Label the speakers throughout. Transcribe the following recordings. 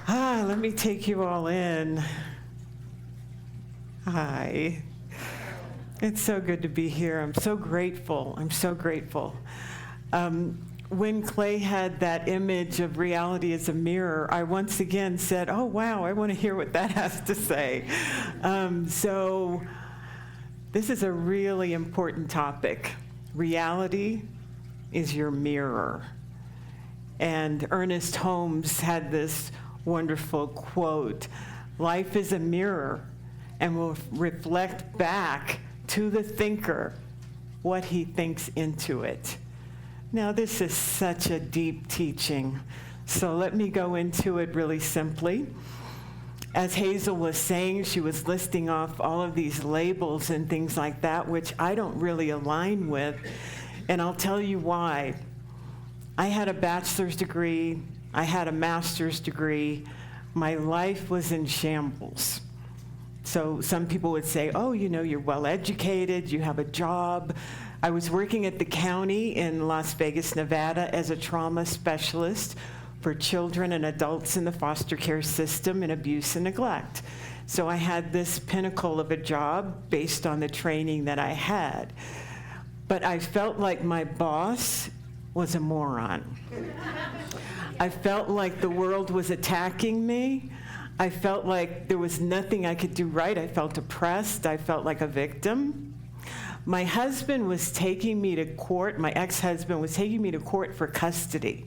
Speaker 1: Let me take you all in. Hi. It's so good to be here. I'm so grateful. When Clay had that image of reality as a mirror, I once again said, oh, wow, I want to hear what that has to say. So this is a really important topic. Reality is your mirror. And Ernest Holmes had this wonderful quote, life is a mirror and will reflect back to the thinker what he thinks into it. Now, this is such a deep teaching, so let me go into it really simply. As Hazel was saying, she was listing off all of these labels and things like that, which I don't really align with, and I'll tell you why. I had a bachelor's degree, I had a master's degree. My life was in shambles. So some people would say, oh, you know, you're well educated, you have a job. I was working at the county in Las Vegas, Nevada as a trauma specialist for children and adults in the foster care system in abuse and neglect. So I had this pinnacle of a job based on the training that I had. But I felt like my boss was a moron. I felt like the world was attacking me. I felt like there was nothing I could do right. I felt oppressed. I felt like a victim. My husband was taking me to court. My ex-husband was taking me to court for custody.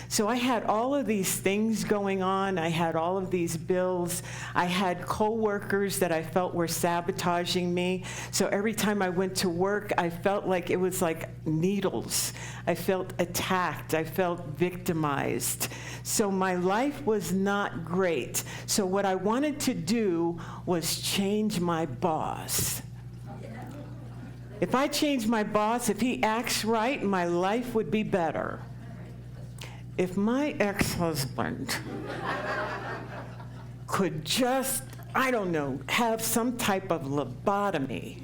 Speaker 1: So I had all of these things going on. I had all of these bills. I had coworkers that I felt were sabotaging me. So every time I went to work, I felt like it was like needles. I felt attacked. I felt victimized. So my life was not great. So what I wanted to do was change my boss. If I change my boss, if he acts right, my life would be better. If my ex-husband could just, I don't know, have some type of lobotomy,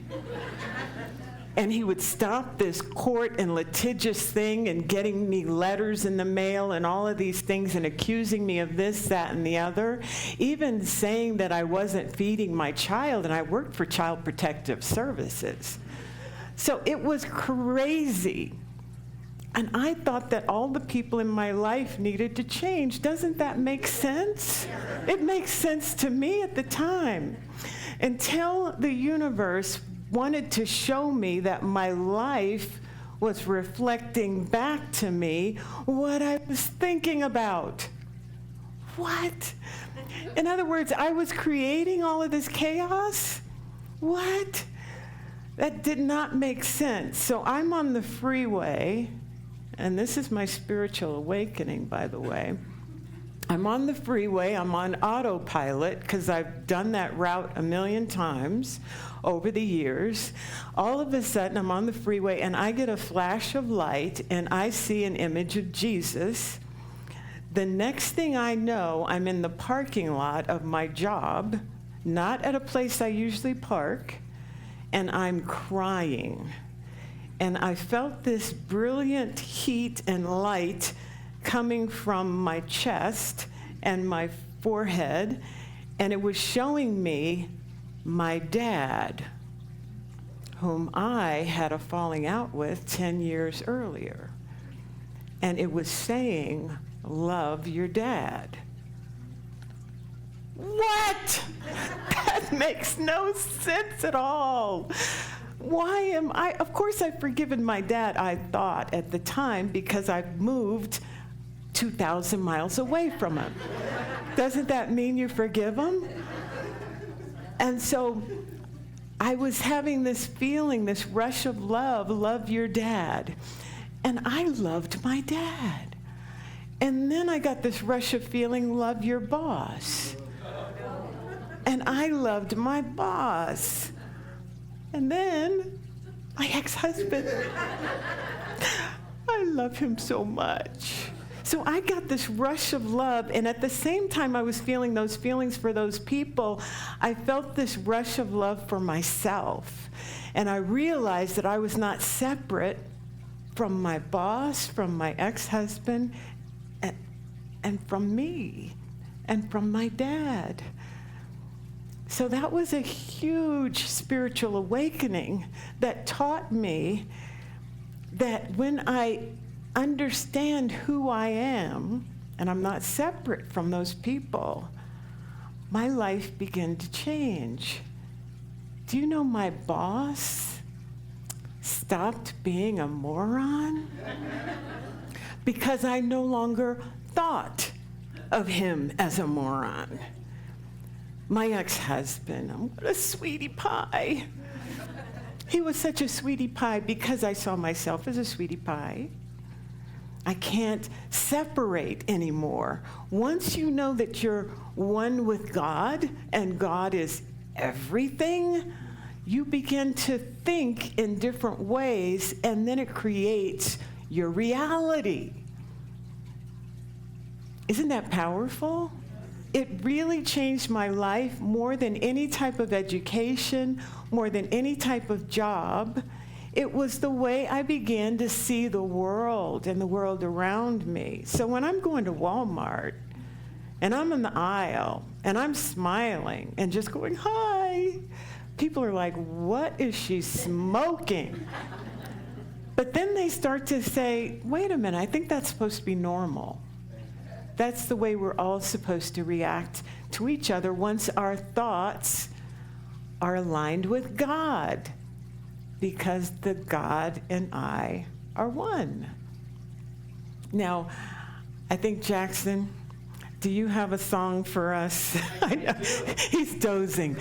Speaker 1: and he would stop this court and litigious thing and getting me letters in the mail and all of these things and accusing me of this, that, and the other, even saying that I wasn't feeding my child, and I worked for Child Protective Services. So it was crazy. And I thought that all the people in my life needed to change. Doesn't that make sense? It makes sense to me at the time. Until the universe wanted to show me that my life was reflecting back to me what I was thinking about. What? In other words, I was creating all of this chaos? What? That did not make sense. So I'm on the freeway. And this is my spiritual awakening, by the way. I'm on the freeway, I'm on autopilot, because I've done that route a million times over the years. All of a sudden, I'm on the freeway, and I get a flash of light, and I see an image of Jesus. The next thing I know, I'm in the parking lot of my job, not at a place I usually park, and I'm crying. And I felt this brilliant heat and light coming from my chest and my forehead, and it was showing me my dad, whom I had a falling out with 10 years earlier. And it was saying, love your dad. What? That makes no sense at all. Why am I? Of course, I've forgiven my dad, I thought at the time, because I've moved 2,000 miles away from him. Doesn't that mean you forgive him? And so I was having this feeling, this rush of love your dad. And I loved my dad. And then I got this rush of feeling, love your boss. And I loved my boss. And then my ex-husband, I love him so much. So I got this rush of love, and at the same time I was feeling those feelings for those people, I felt this rush of love for myself. And I realized that I was not separate from my boss, from my ex-husband, and from me. and from my dad. So that was a huge spiritual awakening that taught me that when I understand who I am, and I'm not separate from those people, my life began to change. Do you know my boss stopped being a moron? Because I no longer thought of him as a moron. My ex-husband, what a sweetie pie. He was such a sweetie pie because I saw myself as a sweetie pie. I can't separate anymore. Once you know that you're one with God and God is everything, you begin to think in different ways, and then it creates your reality. Isn't that powerful? It really changed my life more than any type of education, more than any type of job. It was the way I began to see the world and the world around me. So when I'm going to Walmart and I'm in the aisle and I'm smiling and just going, hi, people are like, what is she smoking? But then they start to say, wait a minute, I think that's supposed to be normal. That's the way we're all supposed to react to each other once our thoughts are aligned with God, because the God and I are one. Now, I think, Jackson, do you have a song for us? I know, he's dozing.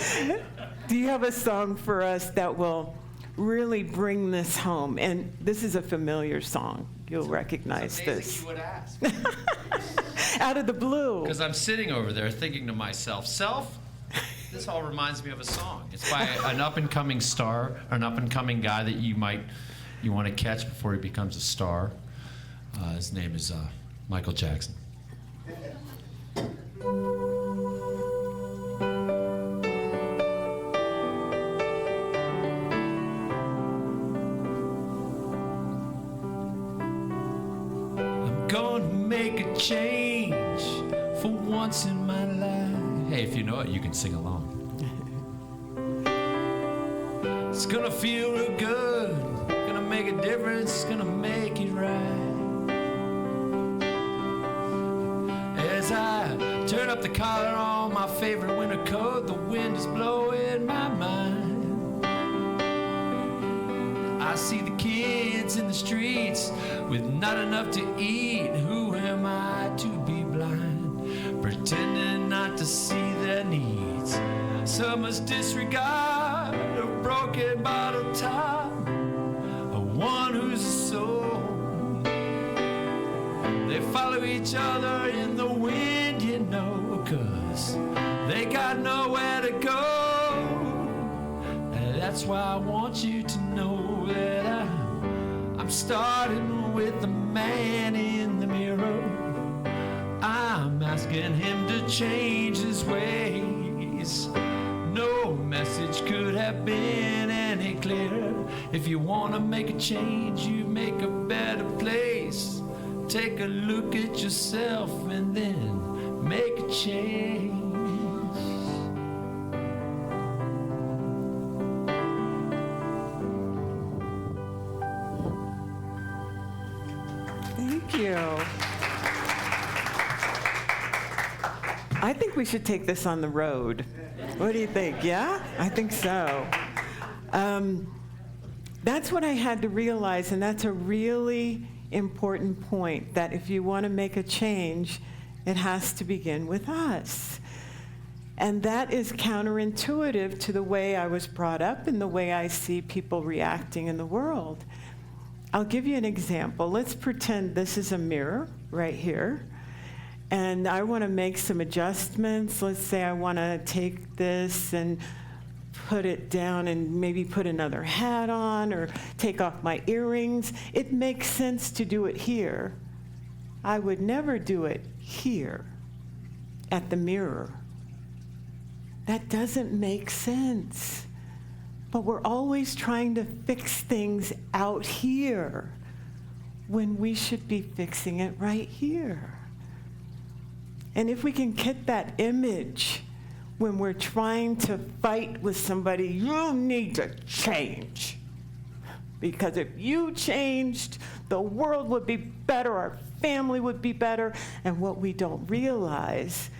Speaker 1: Do you have a song for us that will really bring this home? And this is a familiar song. You'll recognize this.
Speaker 2: You would ask.
Speaker 1: Out of the blue.
Speaker 2: Because I'm sitting over there thinking to myself, this all reminds me of a song. It's by an up-and-coming star, or an up-and-coming guy that you want to catch before he becomes a star. His name is Michael Jackson. I'm gonna make a change for once in my life. Hey, if you know it, you can sing along. It's gonna feel real good, gonna make a difference, gonna make it right. As I turn up the collar on my favorite winter coat, the wind is blowing my mind. I see the kids in the streets with not enough to eat. Who am I to be blind, pretending not to see their needs? So much disregard, a broken bottle top, a one who's a soul. They follow each other in the wind, you know, 'cause they got nowhere to go. And that's why I want you to know that I'm starting with the man in the mirror. I'm asking him to change his ways. No message could have been any clearer. If you want to make a change, you make a better place. Take a look at yourself and then make a change.
Speaker 1: Thank you. I think we should take this on the road. What do you think? Yeah? I think so. That's what I had to realize, and that's a really important point, that if you want to make a change, it has to begin with us. And that is counterintuitive to the way I was brought up and the way I see people reacting in the world. I'll give you an example. Let's pretend this is a mirror right here, and I want to make some adjustments. Let's say I want to take this and put it down and maybe put another hat on or take off my earrings. It makes sense to do it here. I would never do it here at the mirror. That doesn't make sense. But we're always trying to fix things out here when we should be fixing it right here. And if we can get that image when we're trying to fight with somebody, you need to change. Because if you changed, the world would be better, our family would be better. And what we don't realize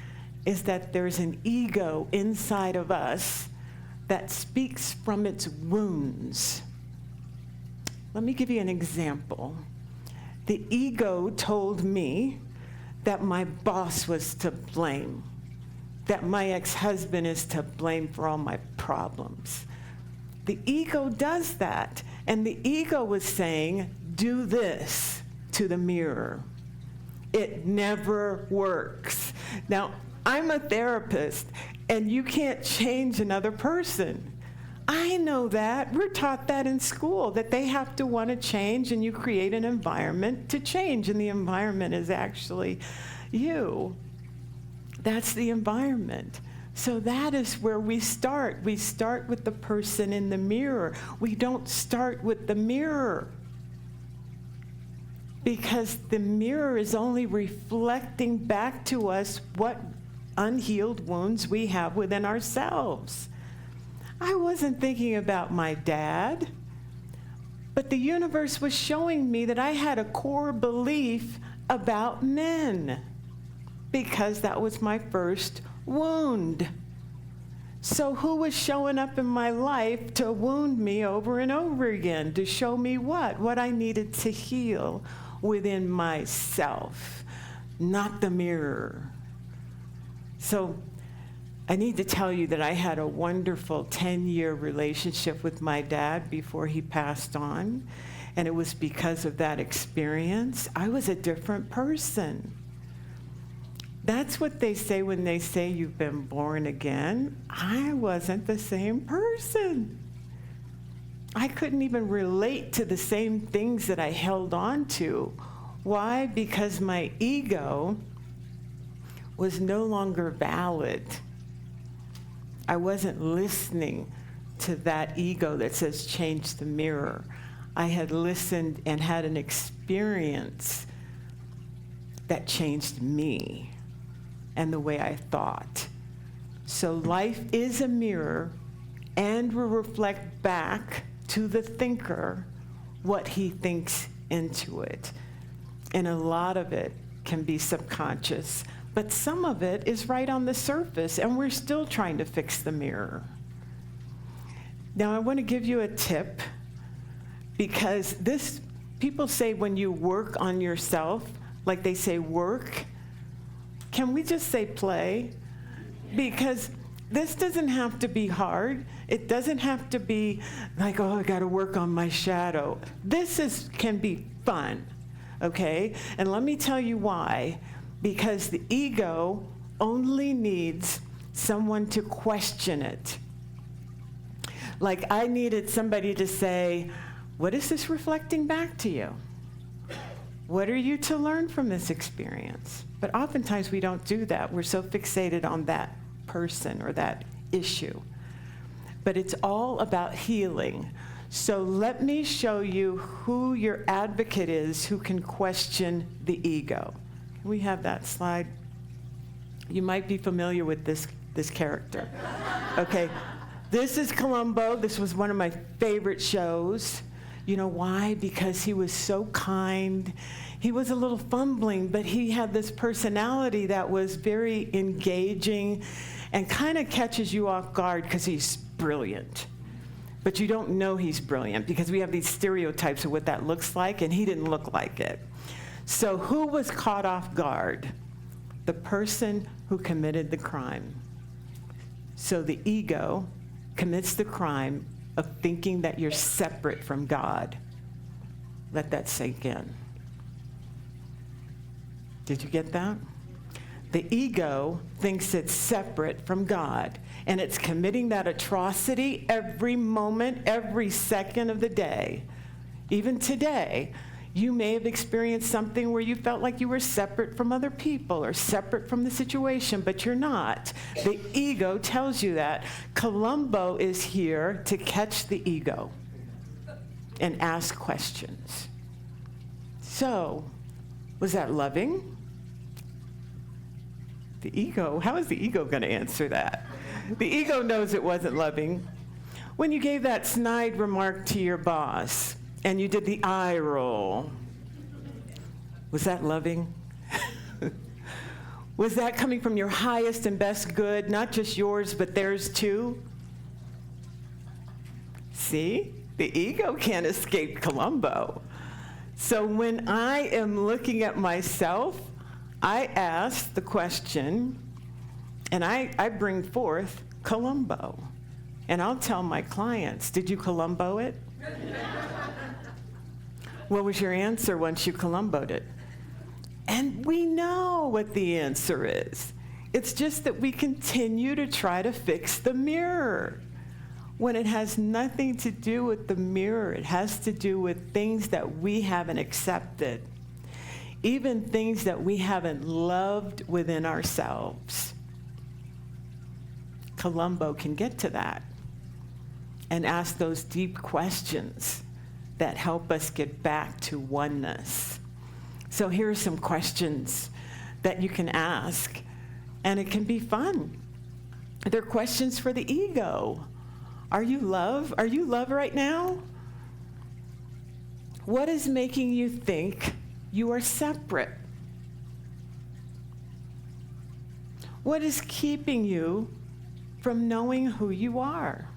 Speaker 1: is that there's an ego inside of us that speaks from its wounds. Let me give you an example. The ego told me that my boss was to blame, that my ex-husband is to blame for all my problems. The ego does that, and the ego was saying, do this to the mirror. It never works. Now, I'm a therapist, and you can't change another person. I know that. We're taught that in school, that they have to want to change, and you create an environment to change, and the environment is actually you. That's the environment. So that is where we start. We start with the person in the mirror. We don't start with the mirror, because the mirror is only reflecting back to us what unhealed wounds we have within ourselves. I wasn't thinking about my dad, but the universe was showing me that I had a core belief about men, because that was my first wound. So who was showing up in my life to wound me over and over again, to show me what I needed to heal within myself, not the mirror. So I need to tell you that I had a wonderful 10-year relationship with my dad before he passed on, and it was because of that experience. I was a different person. That's what they say when they say you've been born again. I wasn't the same person. I couldn't even relate to the same things that I held on to. Why? Because my ego was no longer valid. I wasn't listening to that ego that says change the mirror. I had listened and had an experience that changed me and the way I thought. So life is a mirror, and will reflect back to the thinker what he thinks into it. And a lot of it can be subconscious, but some of it is right on the surface, and we're still trying to fix the mirror. Now, I want to give you a tip, because people say when you work on yourself, like they say work, can we just say play? Because this doesn't have to be hard. It doesn't have to be like, oh, I got to work on my shadow. This can be fun, okay? And let me tell you why. Because the ego only needs someone to question it. Like I needed somebody to say, what is this reflecting back to you? What are you to learn from this experience? But oftentimes we don't do that. We're so fixated on that person or that issue. But it's all about healing. So let me show you who your advocate is who can question the ego. Can we have that slide? You might be familiar with this character. Okay, this is Columbo. This was one of my favorite shows. You know why? Because he was so kind. He was a little fumbling, but he had this personality that was very engaging and kind of catches you off guard because he's brilliant. But you don't know he's brilliant because we have these stereotypes of what that looks like, and he didn't look like it. So who was caught off guard? The person who committed the crime. So the ego commits the crime of thinking that you're separate from God. Let that sink in. Did you get that? The ego thinks it's separate from God, and it's committing that atrocity every moment, every second of the day. Even today, you may have experienced something where you felt like you were separate from other people or separate from the situation, but you're not. The ego tells you that. Columbo is here to catch the ego and ask questions. So, was that loving? The ego, how is the ego going to answer that? The ego knows it wasn't loving. When you gave that snide remark to your boss and you did the eye roll, was that loving? Was that coming from your highest and best good, not just yours, but theirs too? See, the ego can't escape Columbo. So when I am looking at myself, I ask the question, and I bring forth Columbo. And I'll tell my clients, did you Columbo it? What was your answer once you Columboed it? And we know what the answer is. It's just that we continue to try to fix the mirror when it has nothing to do with the mirror. It has to do with things that we haven't accepted, even things that we haven't loved within ourselves. Columbo can get to that and ask those deep questions that help us get back to oneness. So here are some questions that you can ask, and it can be fun. They're questions for the ego. Are you love? Are you love right now? What is making you think you are separate? What is keeping you from knowing who you are?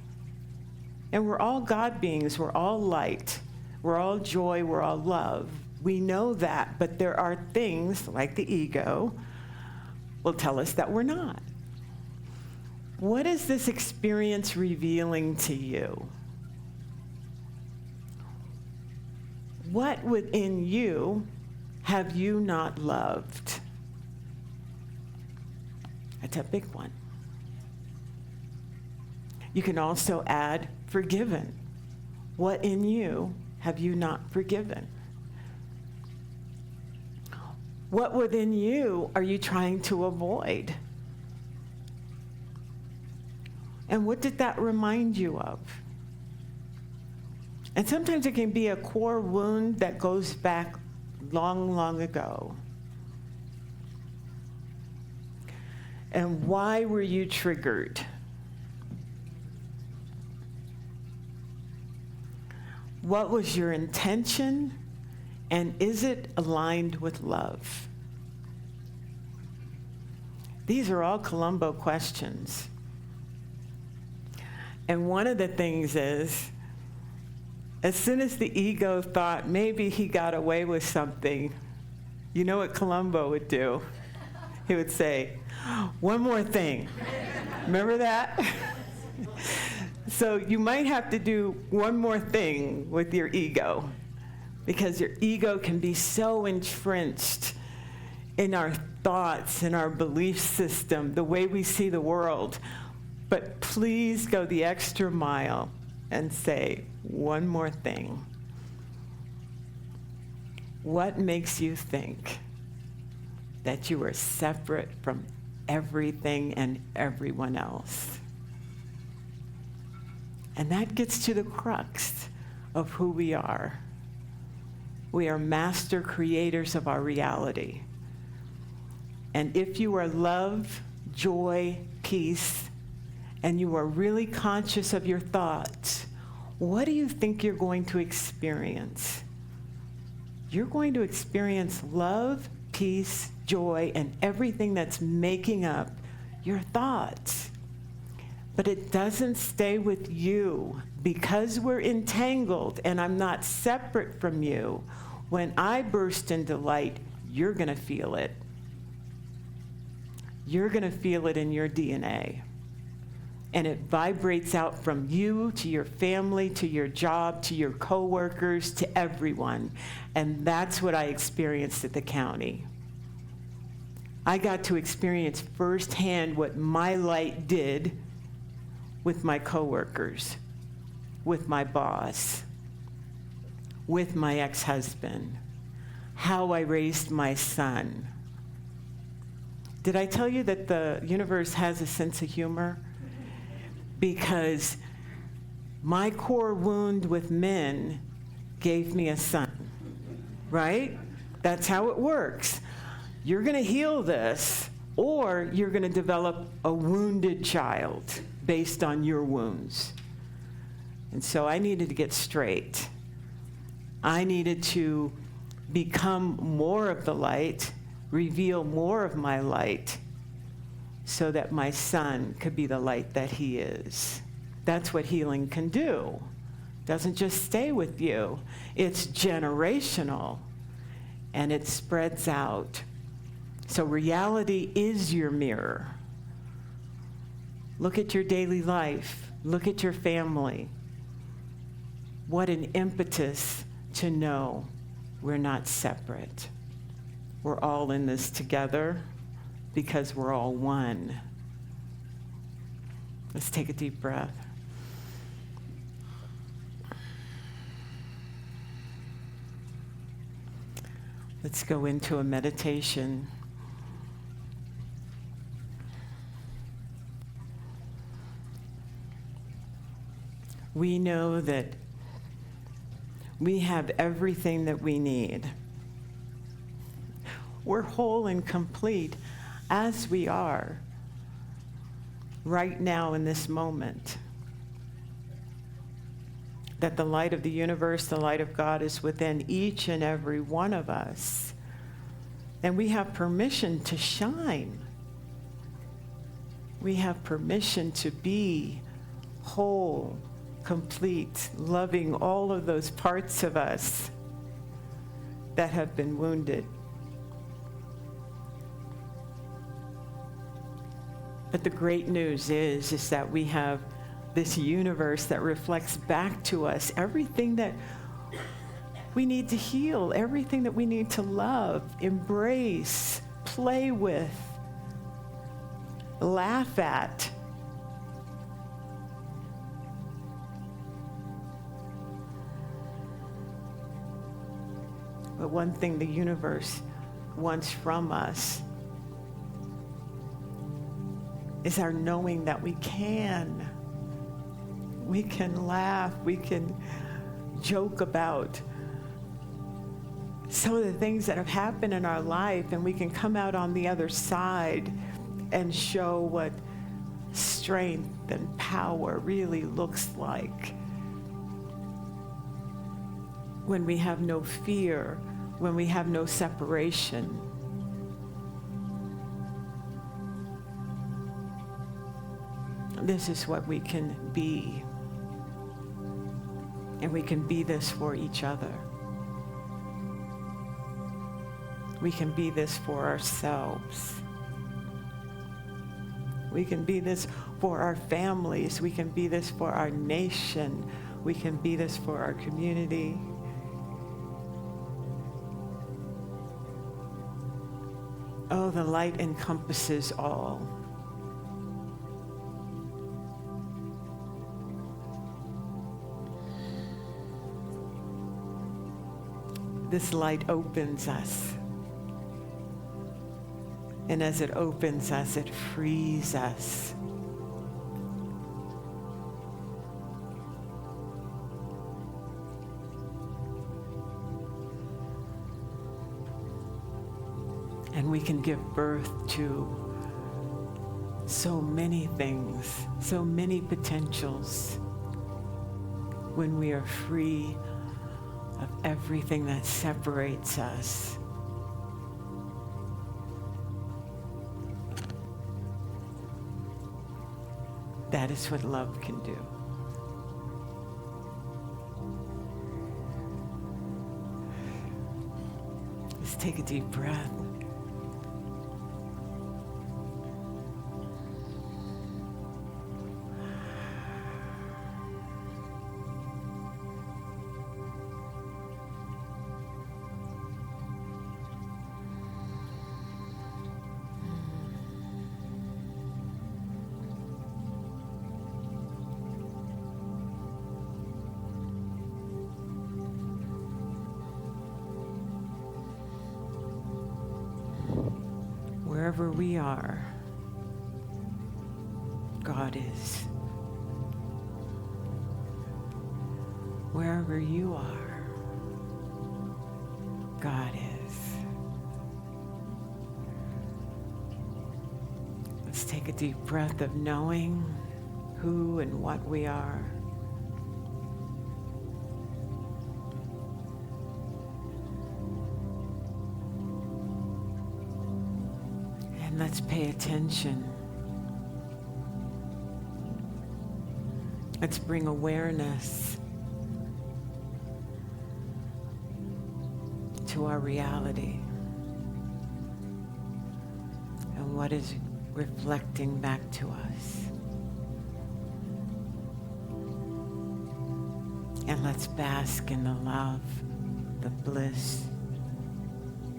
Speaker 1: And we're all God beings, we're all light, we're all joy, we're all love. We know that, but there are things like the ego will tell us that we're not. What is this experience revealing to you? What within you have you not loved? That's a big one. You can also add forgiven. What in you have you not forgiven? What within you are you trying to avoid? And what did that remind you of? And sometimes it can be a core wound that goes back long, long ago. And why were you triggered? What was your intention? And is it aligned with love? These are all Columbo questions. And one of the things is, as soon as the ego thought maybe he got away with something, you know what Columbo would do? He would say, one more thing. Remember that? So you might have to do one more thing with your ego, because your ego can be so entrenched in our thoughts, in our belief system, the way we see the world. But please go the extra mile and say one more thing. What makes you think that you are separate from everything and everyone else? And that gets to the crux of who we are. We are master creators of our reality. And if you are love, joy, peace, and you are really conscious of your thoughts, what do you think you're going to experience? You're going to experience love, peace, joy, and everything that's making up your thoughts. But it doesn't stay with you. Because we're entangled and I'm not separate from you, when I burst into light, you're going to feel it. You're going to feel it in your DNA. And it vibrates out from you to your family, to your job, to your coworkers, to everyone. And that's what I experienced at the county. I got to experience firsthand what my light did with my coworkers, with my boss, with my ex-husband, how I raised my son. Did I tell you that the universe has a sense of humor? Because my core wound with men gave me a son, right? That's how it works. You're going to heal this, or you're going to develop a wounded child based on your wounds. And so I needed to get straight. I needed to become more of the light, reveal more of my light, so that my son could be the light that he is. That's what healing can do. It doesn't just stay with you. It's generational, and it spreads out. So reality is your mirror. Look at your daily life. Look at your family. What an impetus to know we're not separate. We're all in this together because we're all one. Let's take a deep breath. Let's go into a meditation. We know that we have everything that we need. We're whole and complete as we are right now in this moment. That the light of the universe, the light of God, is within each and every one of us. And we have permission to shine. We have permission to be whole, complete, loving all of those parts of us that have been wounded. But the great news is that we have this universe that reflects back to us everything that we need to heal, everything that we need to love, embrace, play with, laugh at. But one thing the universe wants from us is our knowing that we can. We can laugh, we can joke about some of the things that have happened in our life, and we can come out on the other side and show what strength and power really looks like. When we have no fear, when we have no separation. This is what we can be. And we can be this for each other. We can be this for ourselves. We can be this for our families. We can be this for our nation. We can be this for our community. Oh, the light encompasses all. This light opens us. And as it opens us, it frees us. And we can give birth to so many things, so many potentials when we are free of everything that separates us. That is what love can do. Let's take a deep breath. Wherever we are, God is. Wherever you are, God is. Take a deep breath of knowing who and what we are. And let's pay attention. Let's bring awareness to our reality and what is reflecting back to us. And let's bask in the love, the bliss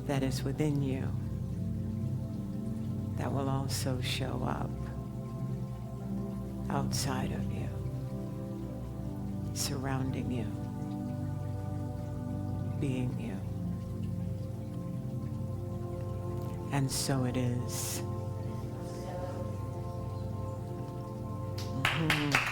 Speaker 1: that is within you that will also show up outside of you, surrounding you, being you. And so it is. Mm-hmm.